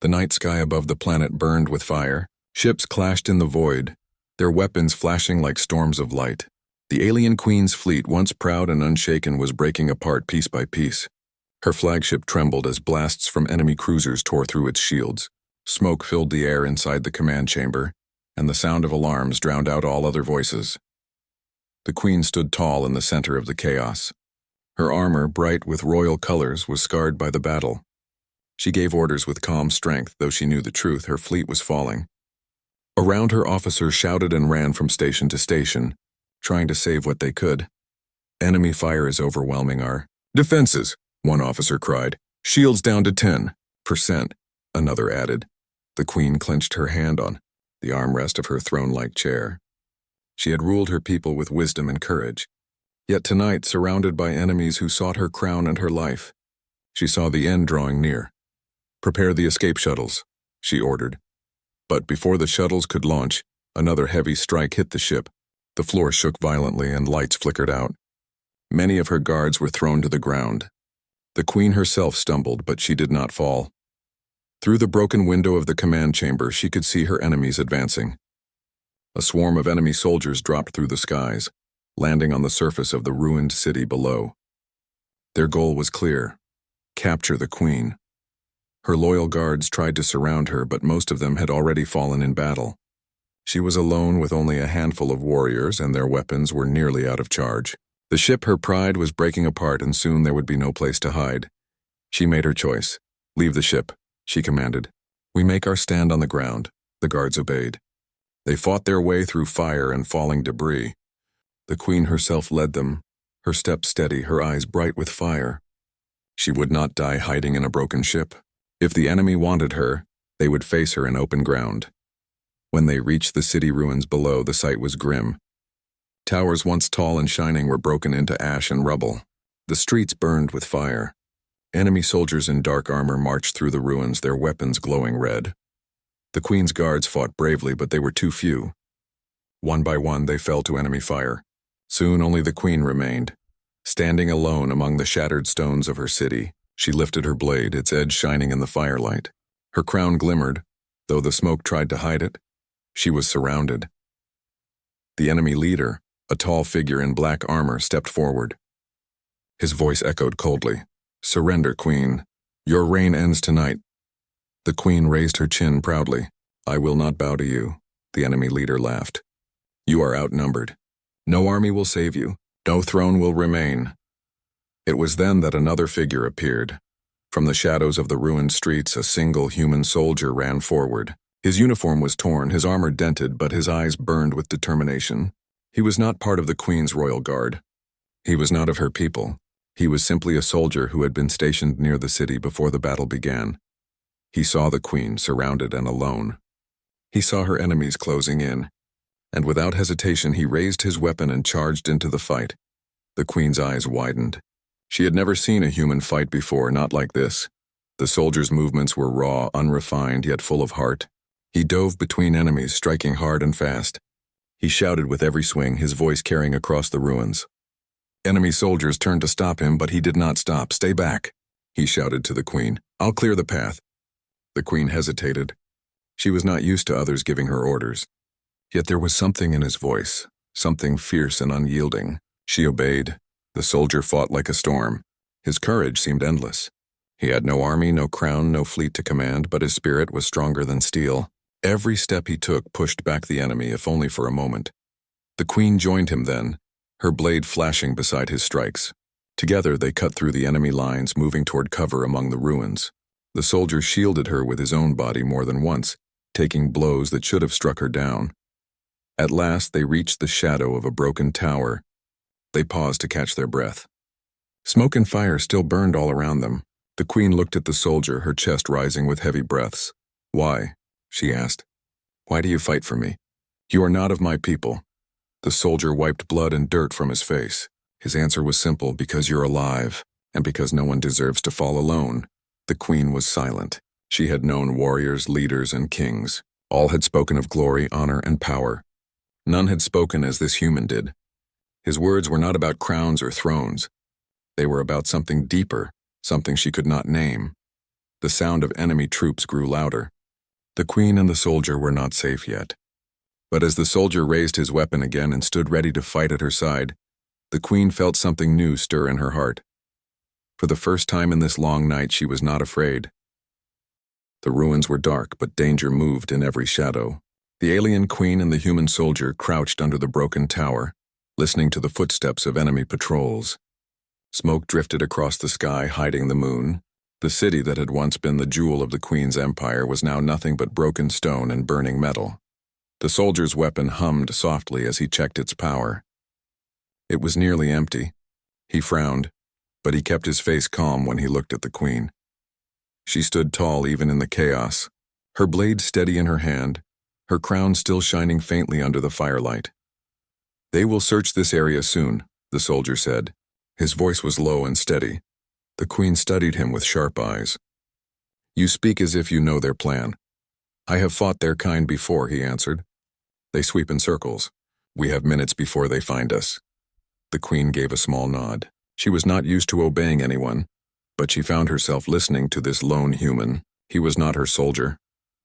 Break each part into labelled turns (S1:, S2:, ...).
S1: The night sky above the planet burned with fire. Ships clashed in the void, their weapons flashing like storms of light. The alien queen's fleet, once proud and unshaken, was breaking apart piece by piece. Her flagship trembled as blasts from enemy cruisers tore through its shields. Smoke filled the air inside the command chamber, and the sound of alarms drowned out all other voices. The queen stood tall in the center of the chaos. Her armor, bright with royal colors, was scarred by the battle. She gave orders with calm strength, though she knew the truth: her fleet was falling. Around her, officers shouted and ran from station to station, trying to save what they could. "Enemy fire is overwhelming our defenses," one officer cried. "Shields down to 10%, another added. The queen clenched her hand on the armrest of her throne-like chair. She had ruled her people with wisdom and courage. Yet tonight, surrounded by enemies who sought her crown and her life, she saw the end drawing near. "Prepare the escape shuttles," she ordered. But before the shuttles could launch, another heavy strike hit the ship. The floor shook violently and lights flickered out. Many of her guards were thrown to the ground. The queen herself stumbled, but she did not fall. Through the broken window of the command chamber, she could see her enemies advancing. A swarm of enemy soldiers dropped through the skies, landing on the surface of the ruined city below. Their goal was clear: capture the queen. Her loyal guards tried to surround her, but most of them had already fallen in battle. She was alone with only a handful of warriors, and their weapons were nearly out of charge. The ship, her pride, was breaking apart, and soon there would be no place to hide. She made her choice. "Leave the ship," she commanded. "We make our stand on the ground." The guards obeyed. They fought their way through fire and falling debris. The queen herself led them, her steps steady, her eyes bright with fire. She would not die hiding in a broken ship. If the enemy wanted her, they would face her in open ground. When they reached the city ruins below, the sight was grim. Towers once tall and shining were broken into ash and rubble. The streets burned with fire. Enemy soldiers in dark armor marched through the ruins, their weapons glowing red. The queen's guards fought bravely, but they were too few. One by one, they fell to enemy fire. Soon only the queen remained. Standing alone among the shattered stones of her city, she lifted her blade, its edge shining in the firelight. Her crown glimmered, though the smoke tried to hide it. She was surrounded. The enemy leader, a tall figure in black armor, stepped forward. His voice echoed coldly. "Surrender, queen. Your reign ends tonight." The queen raised her chin proudly. "I will not bow to you," the enemy leader laughed. "You are outnumbered. No army will save you. No throne will remain." It was then that another figure appeared. From the shadows of the ruined streets, a single human soldier ran forward. His uniform was torn, his armor dented, but his eyes burned with determination. He was not part of the queen's royal guard. He was not of her people. He was simply a soldier who had been stationed near the city before the battle began. He saw the queen, surrounded and alone. He saw her enemies closing in, and without hesitation he raised his weapon and charged into the fight. The queen's eyes widened. She had never seen a human fight before, not like this. The soldier's movements were raw, unrefined, yet full of heart. He dove between enemies, striking hard and fast. He shouted with every swing, his voice carrying across the ruins. Enemy soldiers turned to stop him, but he did not stop. "Stay back," he shouted to the queen. "I'll clear the path." The queen hesitated. She was not used to others giving her orders. Yet there was something in his voice, something fierce and unyielding. She obeyed. The soldier fought like a storm. His courage seemed endless. He had no army, no crown, no fleet to command, but his spirit was stronger than steel. Every step he took pushed back the enemy, if only for a moment. The queen joined him then, her blade flashing beside his strikes. Together they cut through the enemy lines, moving toward cover among the ruins. The soldier shielded her with his own body more than once, taking blows that should have struck her down. At last they reached the shadow of a broken tower. They paused to catch their breath. Smoke and fire still burned all around them. The queen looked at the soldier, her chest rising with heavy breaths. "Why?" she asked. "Why do you fight for me? You are not of my people." The soldier wiped blood and dirt from his face. His answer was simple: "Because you're alive, and because no one deserves to fall alone." The queen was silent. She had known warriors, leaders, and kings. All had spoken of glory, honor, and power. None had spoken as this human did. His words were not about crowns or thrones. They were about something deeper, something she could not name. The sound of enemy troops grew louder. The queen and the soldier were not safe yet. But as the soldier raised his weapon again and stood ready to fight at her side, the queen felt something new stir in her heart. For the first time in this long night, she was not afraid. The ruins were dark, but danger moved in every shadow. The alien queen and the human soldier crouched under the broken tower, listening to the footsteps of enemy patrols. Smoke drifted across the sky, hiding the moon. The city that had once been the jewel of the queen's empire was now nothing but broken stone and burning metal. The soldier's weapon hummed softly as he checked its power. It was nearly empty. He frowned, but he kept his face calm when he looked at the queen. She stood tall even in the chaos, her blade steady in her hand, her crown still shining faintly under the firelight. "They will search this area soon," the soldier said. His voice was low and steady. The queen studied him with sharp eyes. "You speak as if you know their plan." "I have fought their kind before," he answered. "They sweep in circles. We have minutes before they find us." The queen gave a small nod. She was not used to obeying anyone, but she found herself listening to this lone human. He was not her soldier,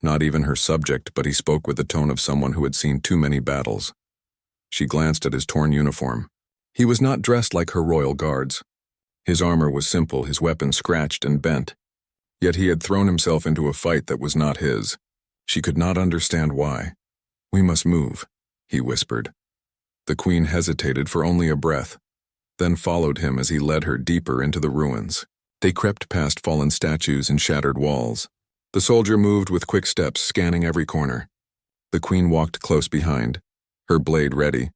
S1: not even her subject, but he spoke with the tone of someone who had seen too many battles. She glanced at his torn uniform. He was not dressed like her royal guards. His armor was simple, his weapon scratched and bent. Yet he had thrown himself into a fight that was not his. She could not understand why. "We must move," he whispered. The queen hesitated for only a breath, then followed him as he led her deeper into the ruins. They crept past fallen statues and shattered walls. The soldier moved with quick steps, scanning every corner. The queen walked close behind, her blade ready,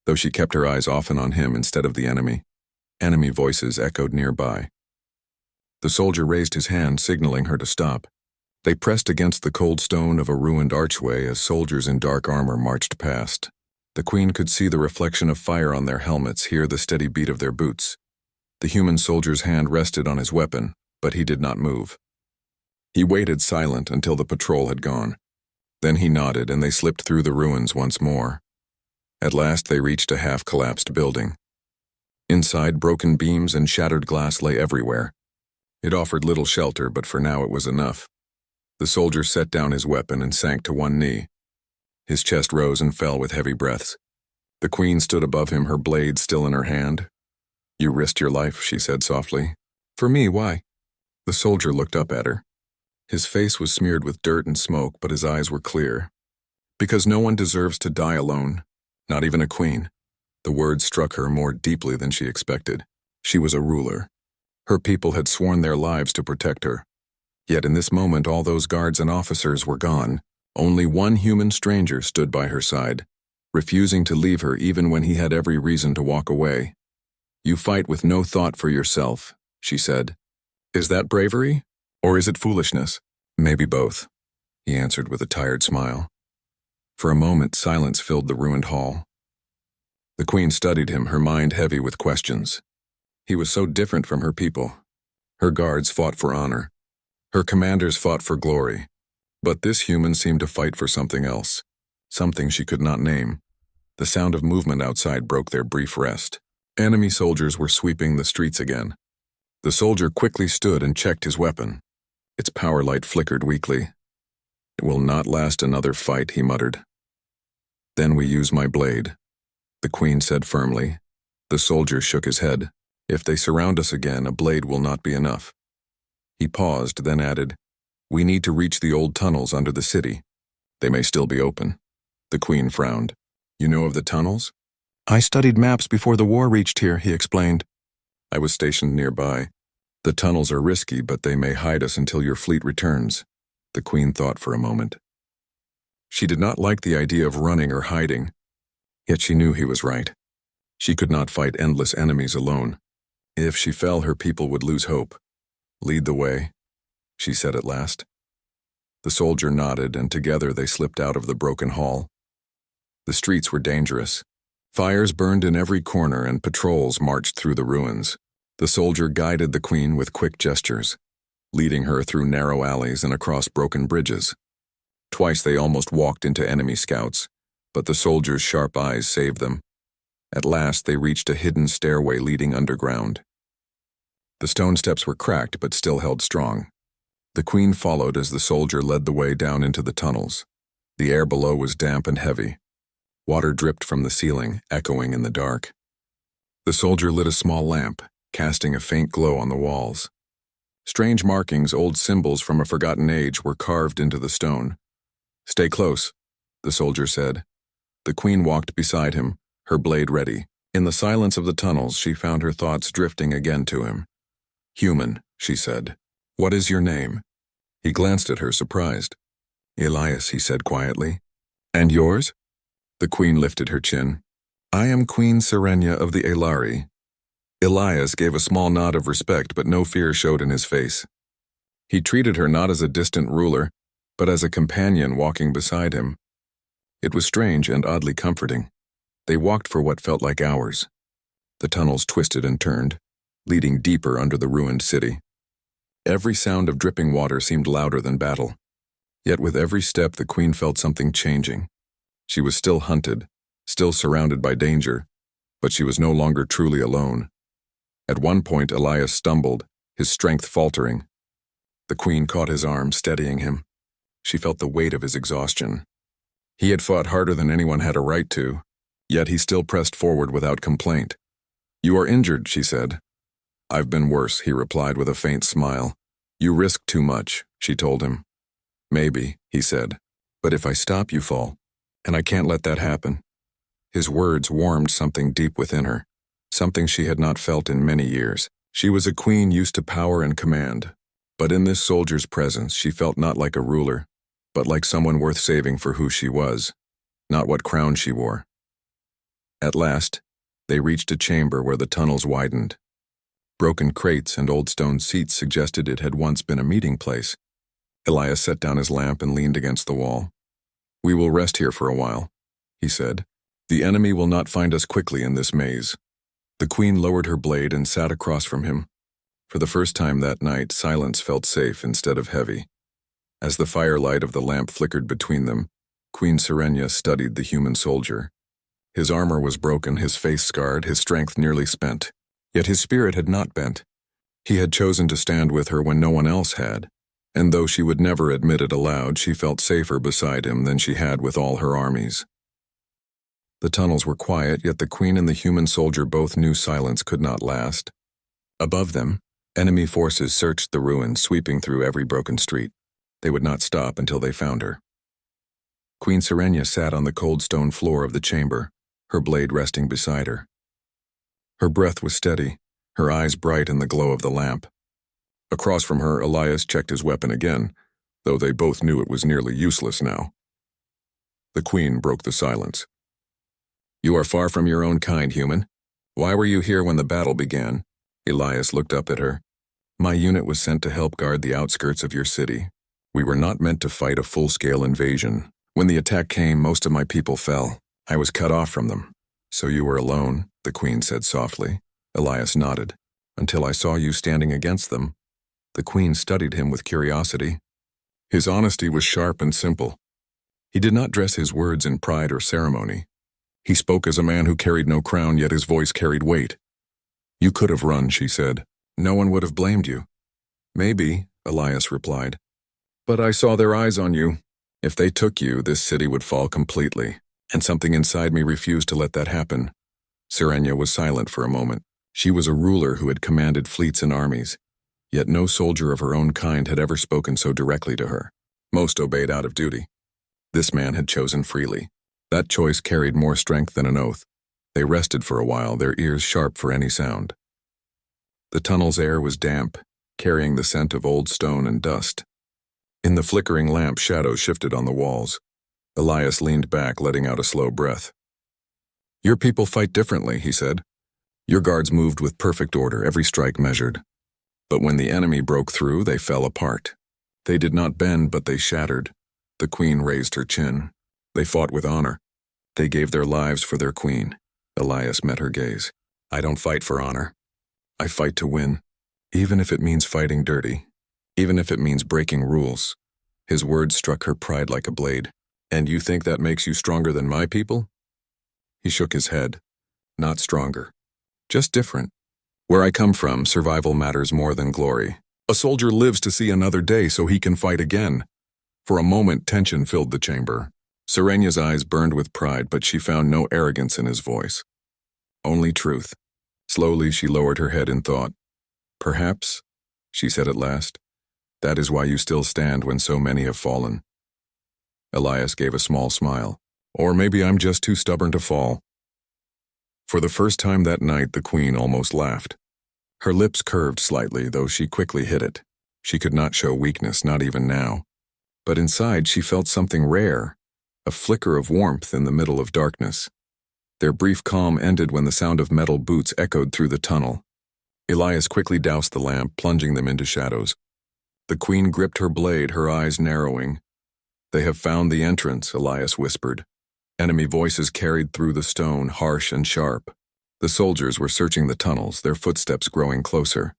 S1: though she kept her eyes often on him instead of the enemy. Enemy voices echoed nearby. The soldier raised his hand, signaling her to stop. They pressed against the cold stone of a ruined archway as soldiers in dark armor marched past. The queen could see the reflection of fire on their helmets, hear the steady beat of their boots. The human soldier's hand rested on his weapon, but he did not move. He waited silent until the patrol had gone. Then he nodded and they slipped through the ruins once more. At last they reached a half-collapsed building. Inside, broken beams and shattered glass lay everywhere. It offered little shelter, but for now it was enough. The soldier set down his weapon and sank to one knee. His chest rose and fell with heavy breaths. The queen stood above him, her blade still in her hand. "You risked your life," she said softly. "For me, why?" The soldier looked up at her. His face was smeared with dirt and smoke, but his eyes were clear. "Because no one deserves to die alone, not even a queen." The words struck her more deeply than she expected. She was a ruler. Her people had sworn their lives to protect her. Yet in this moment all those guards and officers were gone. Only one human stranger stood by her side, refusing to leave her even when he had every reason to walk away. "You fight with no thought for yourself," she said. "Is that bravery? Or is it foolishness?" "Maybe both," he answered with a tired smile. For a moment, silence filled the ruined hall. The queen studied him, her mind heavy with questions. He was so different from her people. Her guards fought for honor. Her commanders fought for glory. But this human seemed to fight for something else, something she could not name. The sound of movement outside broke their brief rest. Enemy soldiers were sweeping the streets again. The soldier quickly stood and checked his weapon. Its power light flickered weakly. "It will not last another fight," he muttered. "Then we use my blade," the queen said firmly. The soldier shook his head. "If they surround us again, a blade will not be enough." He paused, then added, "We need to reach the old tunnels under the city. They may still be open." The queen frowned. "You know of the tunnels?" "I studied maps before the war reached here," he explained. "I was stationed nearby. The tunnels are risky, but they may hide us until your fleet returns." The queen thought for a moment. She did not like the idea of running or hiding, yet she knew he was right. She could not fight endless enemies alone. If she fell, her people would lose hope. "Lead the way," she said at last. The soldier nodded, and together they slipped out of the broken hall. The streets were dangerous. Fires burned in every corner and patrols marched through the ruins. The soldier guided the queen with quick gestures, leading her through narrow alleys and across broken bridges. Twice they almost walked into enemy scouts, but the soldier's sharp eyes saved them. At last they reached a hidden stairway leading underground. The stone steps were cracked but still held strong. The queen followed as the soldier led the way down into the tunnels. The air below was damp and heavy. Water dripped from the ceiling, echoing in the dark. The soldier lit a small lamp, casting a faint glow on the walls. Strange markings, old symbols from a forgotten age, were carved into the stone. "Stay close," the soldier said. The queen walked beside him, her blade ready. In the silence of the tunnels, she found her thoughts drifting again to him. "Human," she said. "What is your name?" He glanced at her, surprised. "Elias," he said quietly. "And yours?" The queen lifted her chin. "I am Queen Serenia of the Elari." Elias gave a small nod of respect, but no fear showed in his face. He treated her not as a distant ruler, but as a companion walking beside him. It was strange and oddly comforting. They walked for what felt like hours. The tunnels twisted and turned, leading deeper under the ruined city. Every sound of dripping water seemed louder than battle. Yet with every step the queen felt something changing. She was still hunted, still surrounded by danger, but she was no longer truly alone. At one point Elias stumbled, his strength faltering. The queen caught his arm, steadying him. She felt the weight of his exhaustion. He had fought harder than anyone had a right to, yet he still pressed forward without complaint. "You are injured," she said. "I've been worse," he replied with a faint smile. "You risk too much," she told him. "Maybe," he said, "but if I stop, you fall, and I can't let that happen." His words warmed something deep within her, something she had not felt in many years. She was a queen used to power and command, but in this soldier's presence she felt not like a ruler, but like someone worth saving for who she was, not what crown she wore. At last, they reached a chamber where the tunnels widened. Broken crates and old stone seats suggested it had once been a meeting place. Elias set down his lamp and leaned against the wall. "We will rest here for a while," he said. "The enemy will not find us quickly in this maze." The queen lowered her blade and sat across from him. For the first time that night, silence felt safe instead of heavy. As the firelight of the lamp flickered between them, Queen Serenia studied the human soldier. His armor was broken, his face scarred, his strength nearly spent. Yet his spirit had not bent. He had chosen to stand with her when no one else had, and though she would never admit it aloud, she felt safer beside him than she had with all her armies. The tunnels were quiet, yet the queen and the human soldier both knew silence could not last. Above them, enemy forces searched the ruins, sweeping through every broken street. They would not stop until they found her. Queen Serenia sat on the cold stone floor of the chamber, her blade resting beside her. Her breath was steady, her eyes bright in the glow of the lamp. Across from her, Elias checked his weapon again, though they both knew it was nearly useless now. The queen broke the silence. "You are far from your own kind, human. Why were you here when the battle began?" Elias looked up at her. "My unit was sent to help guard the outskirts of your city. We were not meant to fight a full-scale invasion. When the attack came, most of my people fell. I was cut off from them." "So you were alone," the queen said softly. Elias nodded. "Until I saw you standing against them." The queen studied him with curiosity. His honesty was sharp and simple. He did not dress his words in pride or ceremony. He spoke as a man who carried no crown, yet his voice carried weight. "You could have run," she said. "No one would have blamed you." "Maybe," Elias replied. "But I saw their eyes on you. If they took you, this city would fall completely, and something inside me refused to let that happen." Serenia was silent for a moment. She was a ruler who had commanded fleets and armies, yet no soldier of her own kind had ever spoken so directly to her. Most obeyed out of duty. This man had chosen freely. That choice carried more strength than an oath. They rested for a while, their ears sharp for any sound. The tunnel's air was damp, carrying the scent of old stone and dust. In the flickering lamp, shadows shifted on the walls. Elias leaned back, letting out a slow breath. "Your people fight differently," he said. "Your guards moved with perfect order, every strike measured. But when the enemy broke through, they fell apart. They did not bend, but they shattered." The queen raised her chin. "They fought with honor. They gave their lives for their queen." Elias met her gaze. "I don't fight for honor. I fight to win, even if it means fighting dirty, even if it means breaking rules." His words struck her pride like a blade. "And you think that makes you stronger than my people?" He shook his head. "Not stronger. Just different. Where I come from, survival matters more than glory. A soldier lives to see another day so he can fight again. For a moment, tension filled the chamber. Serenya's eyes burned with pride, but she found no arrogance in his voice. Only truth. Slowly, she lowered her head in thought. Perhaps, she said at last, that is why you still stand when so many have fallen. Elias gave a small smile. Or maybe I'm just too stubborn to fall. For the first time that night, the queen almost laughed. Her lips curved slightly, though she quickly hid it. She could not show weakness, not even now. But inside, she felt something rare, a flicker of warmth in the middle of darkness. Their brief calm ended when the sound of metal boots echoed through the tunnel. Elias quickly doused the lamp, plunging them into shadows. The queen gripped her blade, her eyes narrowing. They have found the entrance, Elias whispered. Enemy voices carried through the stone, harsh and sharp. The soldiers were searching the tunnels, their footsteps growing closer.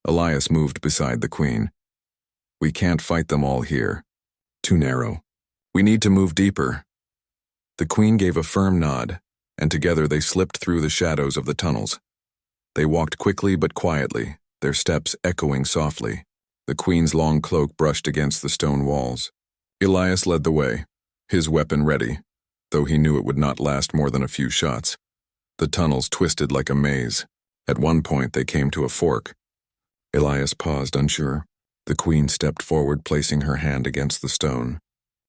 S1: Elias moved beside the queen. We can't fight them all here. Too narrow. We need to move deeper. The queen gave a firm nod, and together they slipped through the shadows of the tunnels. They walked quickly but quietly, their steps echoing softly. The queen's long cloak brushed against the stone walls. Elias led the way, his weapon ready, though he knew it would not last more than a few shots. The tunnels twisted like a maze. At one point they came to a fork. Elias paused, unsure. The queen stepped forward, placing her hand against the stone.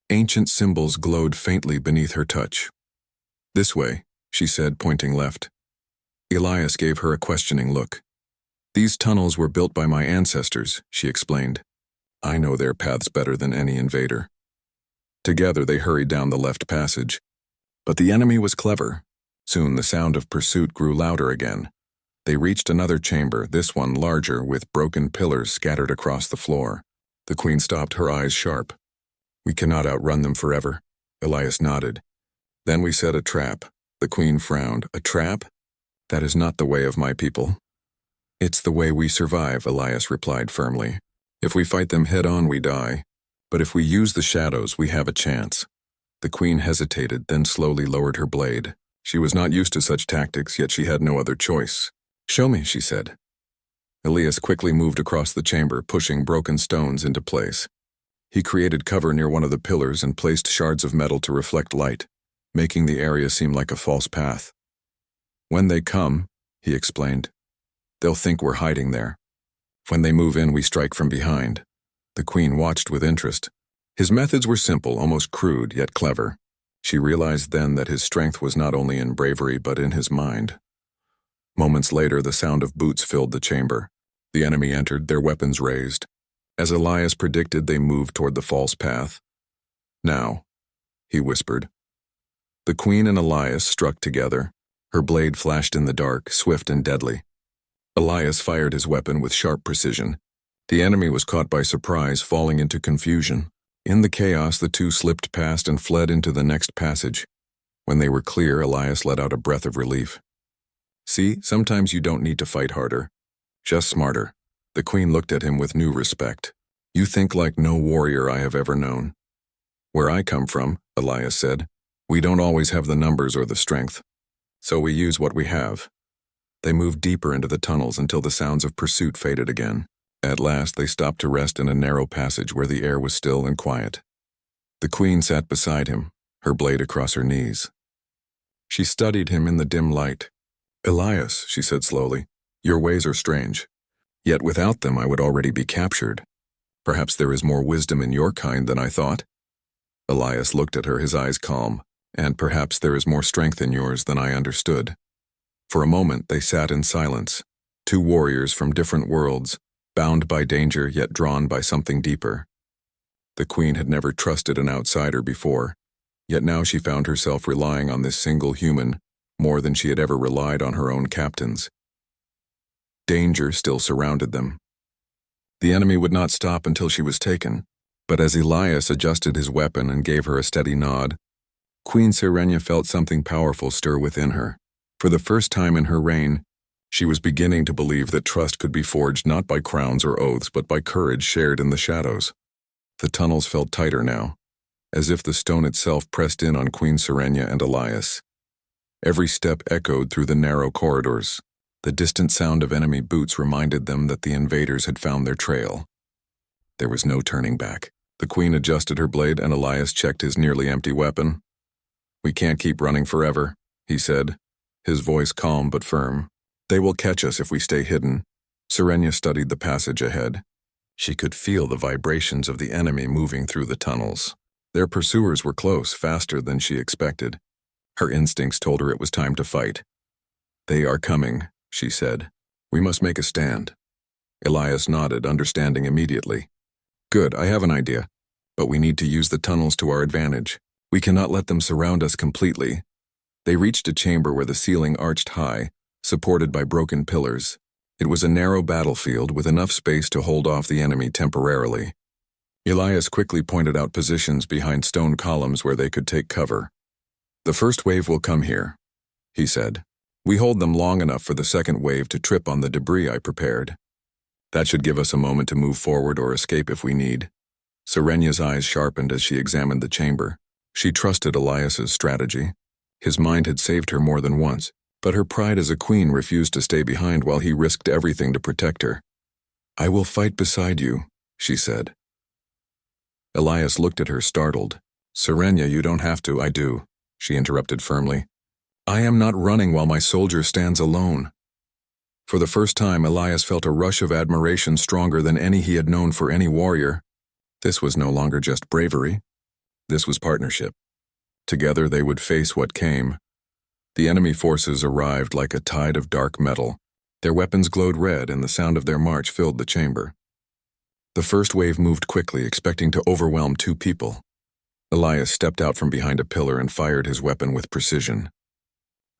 S1: Ancient symbols glowed faintly beneath her touch. This way, she said, pointing left. Elias gave her a questioning look. These tunnels were built by my ancestors, she explained. I know their paths better than any invader. Together they hurried down the left passage. But the enemy was clever. Soon the sound of pursuit grew louder again. They reached another chamber, this one larger, with broken pillars scattered across the floor. The queen stopped, her eyes sharp. We cannot outrun them forever. Elias nodded. Then we set a trap. The queen frowned. A trap? That is not the way of my people. It's the way we survive, Elias replied firmly. If we fight them head-on, we die. But if we use the shadows, we have a chance. The queen hesitated, then slowly lowered her blade. She was not used to such tactics, yet she had no other choice. Show me, she said. Elias quickly moved across the chamber, pushing broken stones into place. He created cover near one of the pillars and placed shards of metal to reflect light, making the area seem like a false path. When they come, he explained, they'll think we're hiding there. When they move in, we strike from behind. The queen watched with interest. His methods were simple, almost crude, yet clever. She realized then that his strength was not only in bravery, but in his mind. Moments later, the sound of boots filled the chamber. The enemy entered, their weapons raised. As Elias predicted, they moved toward the false path. Now, he whispered. The queen and Elias struck together. Her blade flashed in the dark, swift and deadly. Elias fired his weapon with sharp precision. The enemy was caught by surprise, falling into confusion. In the chaos, the two slipped past and fled into the next passage. When they were clear, Elias let out a breath of relief. See, sometimes you don't need to fight harder. Just smarter. The queen looked at him with new respect. You think like no warrior I have ever known. Where I come from, Elias said, we don't always have the numbers or the strength. So we use what we have. They moved deeper into the tunnels until the sounds of pursuit faded again. At last, they stopped to rest in a narrow passage where the air was still and quiet. The queen sat beside him, her blade across her knees. She studied him in the dim light. Elias, she said slowly, your ways are strange. Yet without them, I would already be captured. Perhaps there is more wisdom in your kind than I thought. Elias looked at her, his eyes calm. And perhaps there is more strength in yours than I understood. For a moment, they sat in silence, two warriors from different worlds, bound by danger yet drawn by something deeper. The queen had never trusted an outsider before, yet now she found herself relying on this single human more than she had ever relied on her own captains. Danger still surrounded them. The enemy would not stop until she was taken, but as Elias adjusted his weapon and gave her a steady nod, Queen Sirenia felt something powerful stir within her. For the first time in her reign, she was beginning to believe that trust could be forged not by crowns or oaths, but by courage shared in the shadows. The tunnels felt tighter now, as if the stone itself pressed in on Queen Sirenia and Elias. Every step echoed through the narrow corridors. The distant sound of enemy boots reminded them that the invaders had found their trail. There was no turning back. The queen adjusted her blade and Elias checked his nearly empty weapon. "We can't keep running forever," he said, his voice calm but firm. "They will catch us if we stay hidden." Serenia studied the passage ahead. She could feel the vibrations of the enemy moving through the tunnels. Their pursuers were close, faster than she expected. Her instincts told her it was time to fight. "They are coming," she said. "We must make a stand." Elias nodded, understanding immediately. "Good, I have an idea. But we need to use the tunnels to our advantage. We cannot let them surround us completely." They reached a chamber where the ceiling arched high, supported by broken pillars. It was a narrow battlefield with enough space to hold off the enemy temporarily. Elias quickly pointed out positions behind stone columns where they could take cover. "The first wave will come here," he said. "We hold them long enough for the second wave to trip on the debris I prepared. That should give us a moment to move forward or escape if we need." Serenia's eyes sharpened as she examined the chamber. She trusted Elias's strategy. His mind had saved her more than once, but her pride as a queen refused to stay behind while he risked everything to protect her. "I will fight beside you," she said. Elias looked at her, startled. "Serenia, you don't have to." "I do," she interrupted firmly. "I am not running while my soldier stands alone." For the first time, Elias felt a rush of admiration stronger than any he had known for any warrior. This was no longer just bravery. This was partnership. Together they would face what came. The enemy forces arrived like a tide of dark metal. Their weapons glowed red, and the sound of their march filled the chamber. The first wave moved quickly, expecting to overwhelm 2 people. Elias stepped out from behind a pillar and fired his weapon with precision.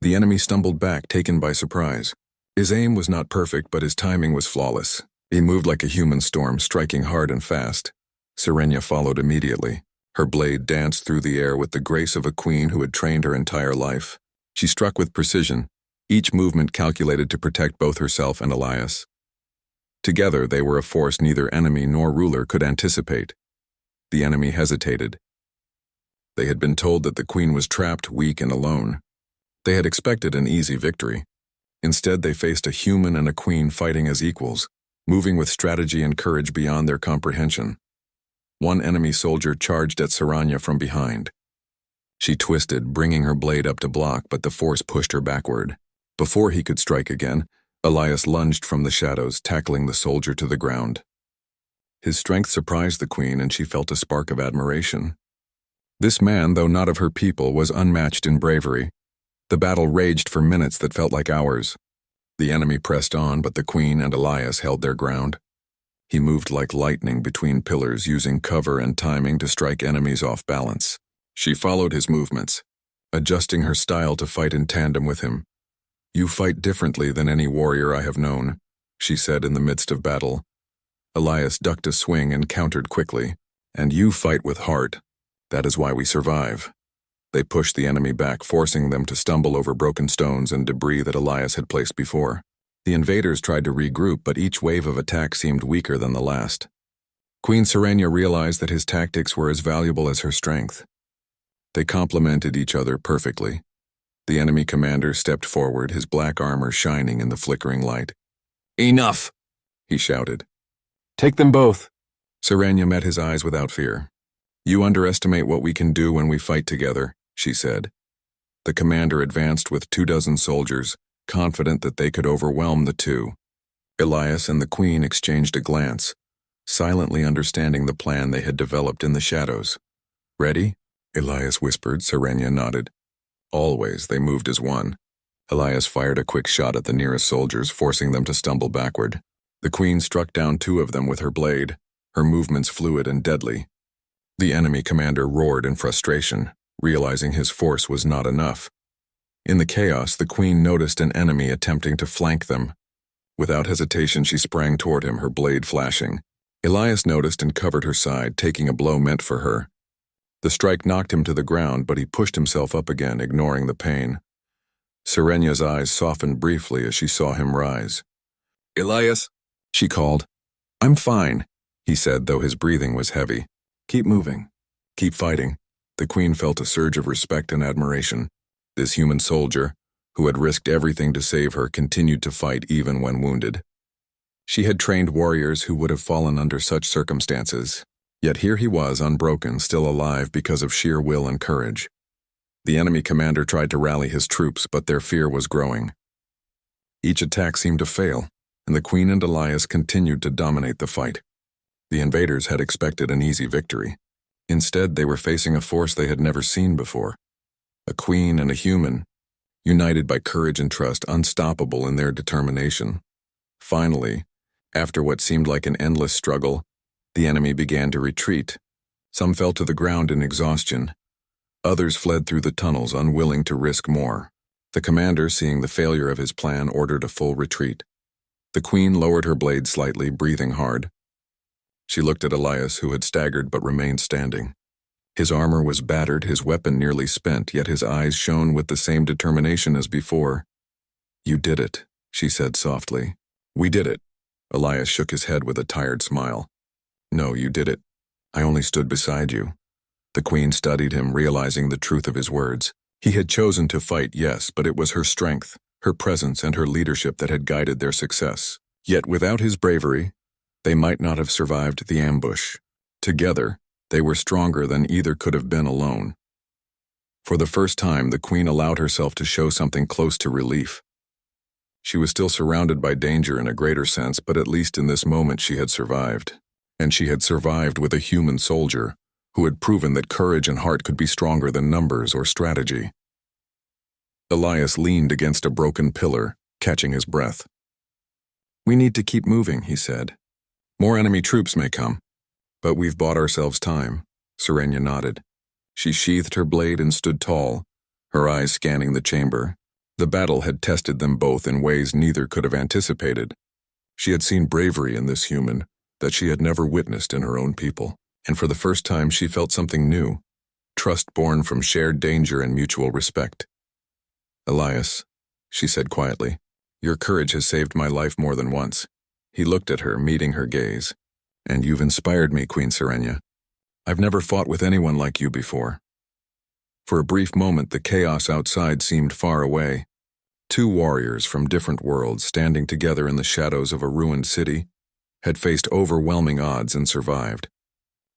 S1: The enemy stumbled back, taken by surprise. His aim was not perfect, but his timing was flawless. He moved like a human storm, striking hard and fast. Serenia followed immediately. Her blade danced through the air with the grace of a queen who had trained her entire life. She struck with precision, each movement calculated to protect both herself and Elias. Together, they were a force neither enemy nor ruler could anticipate. The enemy hesitated. They had been told that the queen was trapped, weak, and alone. They had expected an easy victory. Instead, they faced a human and a queen fighting as equals, moving with strategy and courage beyond their comprehension. One enemy soldier charged at Serenia from behind. She twisted, bringing her blade up to block, but the force pushed her backward. Before he could strike again, Elias lunged from the shadows, tackling the soldier to the ground. His strength surprised the queen, and she felt a spark of admiration. This man, though not of her people, was unmatched in bravery. The battle raged for minutes that felt like hours. The enemy pressed on, but the queen and Elias held their ground. He moved like lightning between pillars, using cover and timing to strike enemies off balance. She followed his movements, adjusting her style to fight in tandem with him. "You fight differently than any warrior I have known," she said in the midst of battle. Elias ducked a swing and countered quickly. "And you fight with heart. That is why we survive." They pushed the enemy back, forcing them to stumble over broken stones and debris that Elias had placed before. The invaders tried to regroup, but each wave of attack seemed weaker than the last. Queen Serenia realized that his tactics were as valuable as her strength. They complemented each other perfectly. The enemy commander stepped forward, his black armor shining in the flickering light. "Enough!" he shouted. "Take them both." Serenia met his eyes without fear. "You underestimate what we can do when we fight together," she said. The commander advanced with 24 soldiers, confident that they could overwhelm the 2. Elias and the queen exchanged a glance, silently understanding the plan they had developed in the shadows. "Ready?" Elias whispered. Serenia nodded. Always, they moved as one. Elias fired a quick shot at the nearest soldiers, forcing them to stumble backward. The queen struck down 2 of them with her blade, her movements fluid and deadly. The enemy commander roared in frustration, realizing his force was not enough. In the chaos, the queen noticed an enemy attempting to flank them. Without hesitation, she sprang toward him, her blade flashing. Elias noticed and covered her side, taking a blow meant for her. The strike knocked him to the ground, but he pushed himself up again, ignoring the pain. Serenia's eyes softened briefly as she saw him rise. "Elias," she called. "I'm fine," he said, though his breathing was heavy. "Keep moving. Keep fighting." The queen felt a surge of respect and admiration. This human soldier, who had risked everything to save her, continued to fight even when wounded. She had trained warriors who would have fallen under such circumstances, yet here he was, unbroken, still alive because of sheer will and courage. The enemy commander tried to rally his troops, but their fear was growing. Each attack seemed to fail, and the Queen and Elias continued to dominate the fight. The invaders had expected an easy victory. Instead, they were facing a force they had never seen before. A queen and a human, united by courage and trust, unstoppable in their determination. Finally, after what seemed like an endless struggle, the enemy began to retreat. Some fell to the ground in exhaustion. Others fled through the tunnels, unwilling to risk more. The commander, seeing the failure of his plan, ordered a full retreat. The Queen lowered her blade slightly, breathing hard. She looked at Elias, who had staggered but remained standing. His armor was battered, his weapon nearly spent, yet his eyes shone with the same determination as before. "You did it," she said softly. "We did it." Elias shook his head with a tired smile. "No, you did it. I only stood beside you." The Queen studied him, realizing the truth of his words. He had chosen to fight, yes, but it was her strength, her presence, and her leadership that had guided their success. Yet without his bravery, they might not have survived the ambush. Together, they were stronger than either could have been alone. For the first time, the Queen allowed herself to show something close to relief. She was still surrounded by danger in a greater sense, but at least in this moment she had survived. And she had survived with a human soldier, who had proven that courage and heart could be stronger than numbers or strategy. Elias leaned against a broken pillar, catching his breath. "We need to keep moving," he said. "More enemy troops may come, but we've bought ourselves time." Serenia nodded. She sheathed her blade and stood tall, her eyes scanning the chamber. The battle had tested them both in ways neither could have anticipated. She had seen bravery in this human that she had never witnessed in her own people. And for the first time she felt something new, trust born from shared danger and mutual respect. "Elias," she said quietly, "your courage has saved my life more than once." He looked at her, meeting her gaze. "And you've inspired me, Queen Serenia. I've never fought with anyone like you before." For a brief moment, the chaos outside seemed far away. Two warriors from different worlds, standing together in the shadows of a ruined city, had faced overwhelming odds and survived.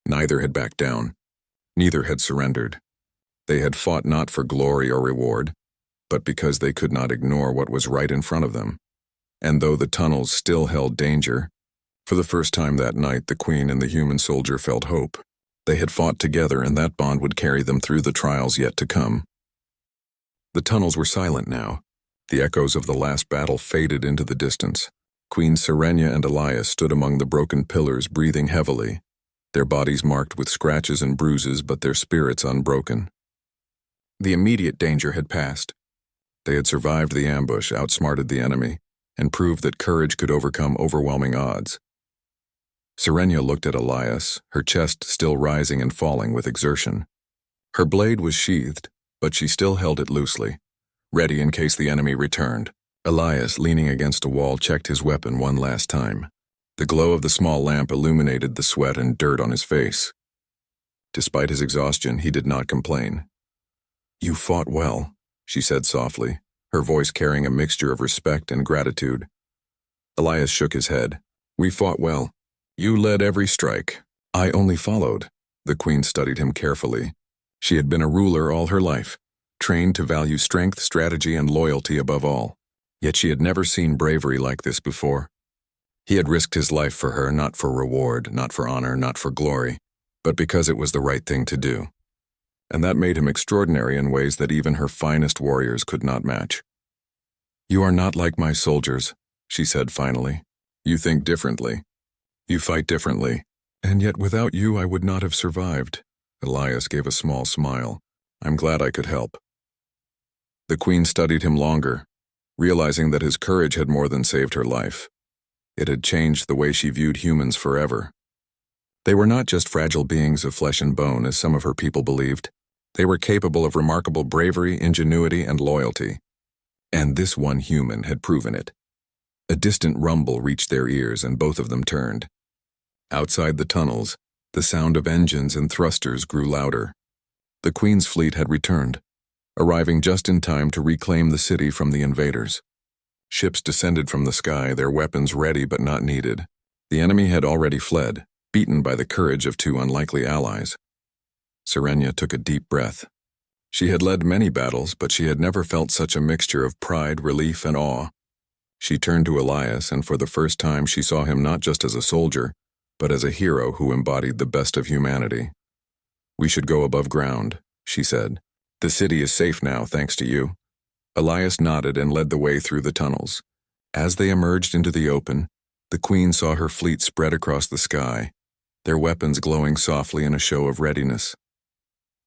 S1: Neither had backed down. Neither had surrendered. They had fought not for glory or reward, but because they could not ignore what was right in front of them. And though the tunnels still held danger, for the first time that night the Queen and the human soldier felt hope. They had fought together, and that bond would carry them through the trials yet to come. The tunnels were silent now. The echoes of the last battle faded into the distance. Queen Serenia and Elias stood among the broken pillars, breathing heavily, their bodies marked with scratches and bruises, but their spirits unbroken. The immediate danger had passed. They had survived the ambush, outsmarted the enemy, and proved that courage could overcome overwhelming odds. Serenia looked at Elias, her chest still rising and falling with exertion. Her blade was sheathed, but she still held it loosely, ready in case the enemy returned. Elias, leaning against a wall, checked his weapon one last time. The glow of the small lamp illuminated the sweat and dirt on his face. Despite his exhaustion, he did not complain. "You fought well," she said softly, her voice carrying a mixture of respect and gratitude. Elias shook his head. "We fought well. You led every strike. I only followed." The Queen studied him carefully. She had been a ruler all her life, trained to value strength, strategy, and loyalty above all. Yet she had never seen bravery like this before. He had risked his life for her, not for reward, not for honor, not for glory, but because it was the right thing to do. And that made him extraordinary in ways that even her finest warriors could not match. "You are not like my soldiers," she said finally. "You think differently. You fight differently. And yet without you I would not have survived." Elias gave a small smile. "I'm glad I could help." The Queen studied him longer, realizing that his courage had more than saved her life. It had changed the way she viewed humans forever. They were not just fragile beings of flesh and bone, as some of her people believed. They were capable of remarkable bravery, ingenuity, and loyalty. And this one human had proven it. A distant rumble reached their ears, and both of them turned. Outside the tunnels, the sound of engines and thrusters grew louder. The Queen's fleet had returned. arriving just in time to reclaim the city from the invaders. Ships descended from the sky, their weapons ready but not needed. The enemy had already fled, beaten by the courage of two unlikely allies. Serenia took a deep breath. She had led many battles, but she had never felt such a mixture of pride, relief, and awe. She turned to Elias, and for the first time she saw him not just as a soldier, but as a hero who embodied the best of humanity. "We should go above ground," she said. "The city is safe now, thanks to you." Elias nodded and led the way through the tunnels. As they emerged into the open, the Queen saw her fleet spread across the sky, their weapons glowing softly in a show of readiness.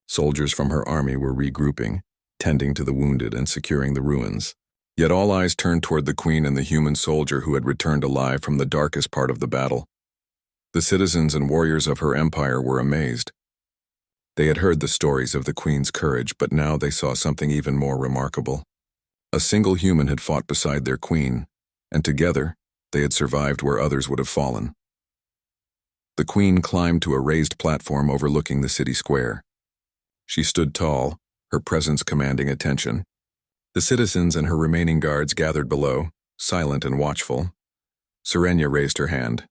S1: Soldiers from her army were regrouping, tending to the wounded and securing the ruins. Yet all eyes turned toward the Queen and the human soldier who had returned alive from the darkest part of the battle. The citizens and warriors of her empire were amazed. They had heard the stories of the Queen's courage, but now they saw something even more remarkable. A single human had fought beside their Queen, and together they had survived where others would have fallen. The Queen climbed to a raised platform overlooking the city square. She stood tall, her presence commanding attention. The citizens and her remaining guards gathered below, silent and watchful. Serenia raised her hand.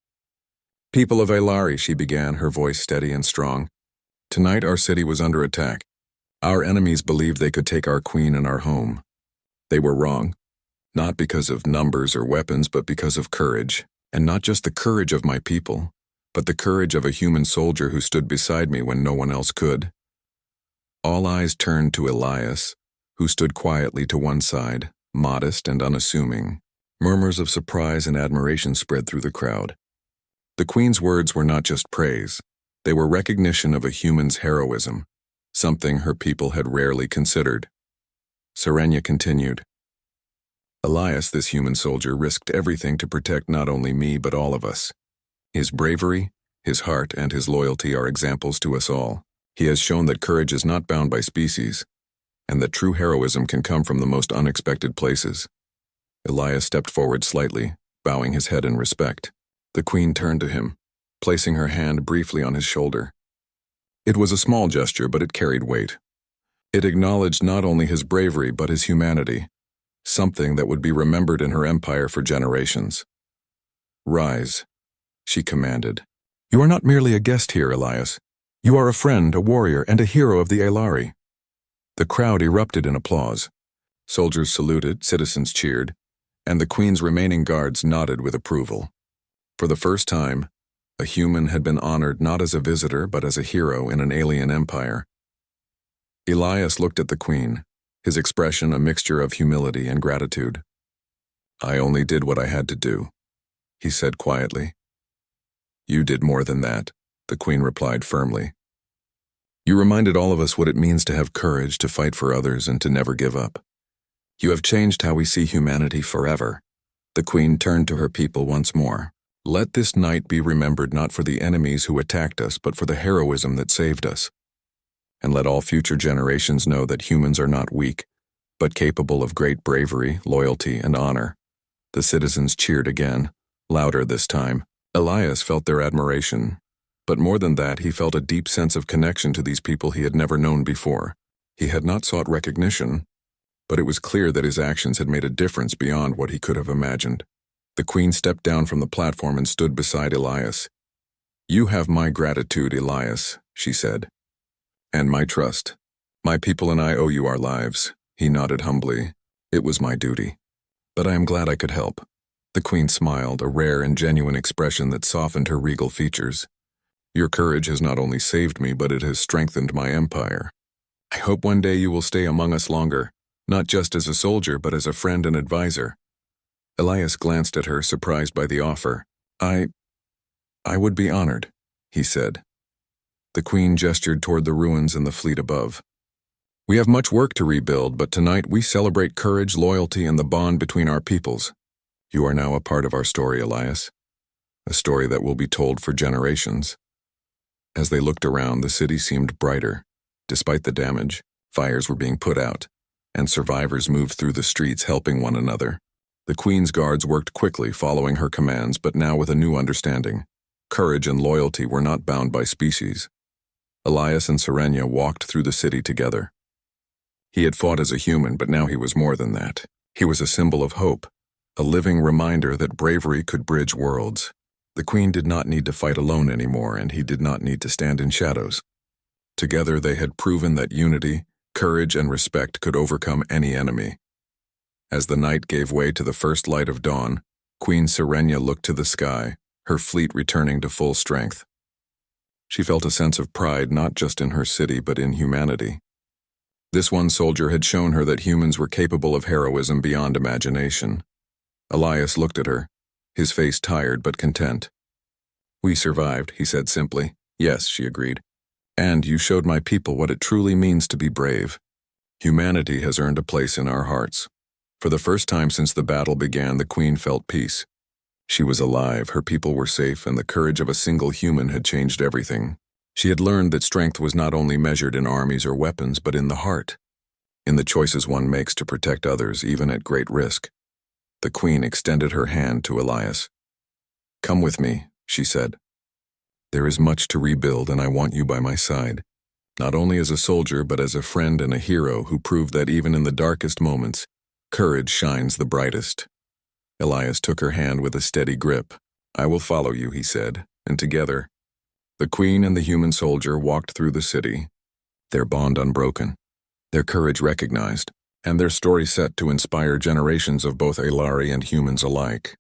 S1: "People of Aelari," she began, her voice steady and strong. "Tonight our city was under attack. Our enemies believed they could take our Queen and our home. They were wrong, not because of numbers or weapons, but because of courage, and not just the courage of my people, but the courage of a human soldier who stood beside me when no one else could." All eyes turned to Elias, who stood quietly to one side, modest and unassuming. Murmurs of surprise and admiration spread through the crowd. The Queen's words were not just praise. They were recognition of a human's heroism, something her people had rarely considered. Serenia continued. "Elias, this human soldier, risked everything to protect not only me but all of us. His bravery, his heart, and his loyalty are examples to us all. He has shown that courage is not bound by species, and that true heroism can come from the most unexpected places." Elias stepped forward slightly, bowing his head in respect. The Queen turned to him, placing her hand briefly on his shoulder. It was a small gesture, but it carried weight. It acknowledged not only his bravery but his humanity, something that would be remembered in her empire for generations. "Rise," she commanded. "You are not merely a guest here, Elias. You are a friend, a warrior, and a hero of the Aelari." The crowd erupted in applause. Soldiers saluted, citizens cheered, and the Queen's remaining guards nodded with approval. For the first time, a human had been honored not as a visitor but as a hero in an alien empire. Elias looked at the Queen, his expression a mixture of humility and gratitude. "I only did what I had to do," he said quietly. "You did more than that," the Queen replied firmly. "You reminded all of us what it means to have courage, to fight for others, and to never give up. You have changed how we see humanity forever." The Queen turned to her people once more. "Let this night be remembered not for the enemies who attacked us, but for the heroism that saved us. And let all future generations know that humans are not weak, but capable of great bravery, loyalty, and honor." The citizens cheered again, louder this time. Elias felt their admiration, but more than that, he felt a deep sense of connection to these people he had never known before. He had not sought recognition, but it was clear that his actions had made a difference beyond what he could have imagined. The Queen stepped down from the platform and stood beside Elias. "You have my gratitude, Elias," she said, "and my trust. My people and I owe you our lives." He nodded humbly. "It was my duty. But I am glad I could help." The Queen smiled, a rare and genuine expression that softened her regal features. "Your courage has not only saved me, but it has strengthened my empire. I hope one day you will stay among us longer, not just as a soldier, but as a friend and advisor." Elias glanced at her, surprised by the offer. I would be honored," he said. The Queen gestured toward the ruins and the fleet above. "We have much work to rebuild, but tonight we celebrate courage, loyalty, and the bond between our peoples. You are now a part of our story, Elias, a story that will be told for generations." As they looked around, the city seemed brighter. Despite the damage, fires were being put out, and survivors moved through the streets helping one another. The Queen's guards worked quickly, following her commands, but now with a new understanding. Courage and loyalty were not bound by species. Elias and Serenia walked through the city together. He had fought as a human, but now he was more than that. He was a symbol of hope, a living reminder that bravery could bridge worlds. The Queen did not need to fight alone anymore, and he did not need to stand in shadows. Together they had proven that unity, courage, and respect could overcome any enemy. As the night gave way to the first light of dawn, Queen Serenia looked to the sky, her fleet returning to full strength. She felt a sense of pride not just in her city but in humanity. This one soldier had shown her that humans were capable of heroism beyond imagination. Elias looked at her, his face tired but content. "We survived," he said simply. "Yes," she agreed. "And you showed my people what it truly means to be brave. Humanity has earned a place in our hearts." For the first time since the battle began, the Queen felt peace. She was alive, her people were safe, and the courage of a single human had changed everything. She had learned that strength was not only measured in armies or weapons, but in the heart, in the choices one makes to protect others, even at great risk. The Queen extended her hand to Elias. "Come with me," she said. "There is much to rebuild, and I want you by my side, not only as a soldier, but as a friend and a hero who proved that even in the darkest moments, courage shines the brightest." Elias took her hand with a steady grip. "I will follow you," he said, and together, the Queen and the human soldier walked through the city, their bond unbroken, their courage recognized, and their story set to inspire generations of both Elari and humans alike.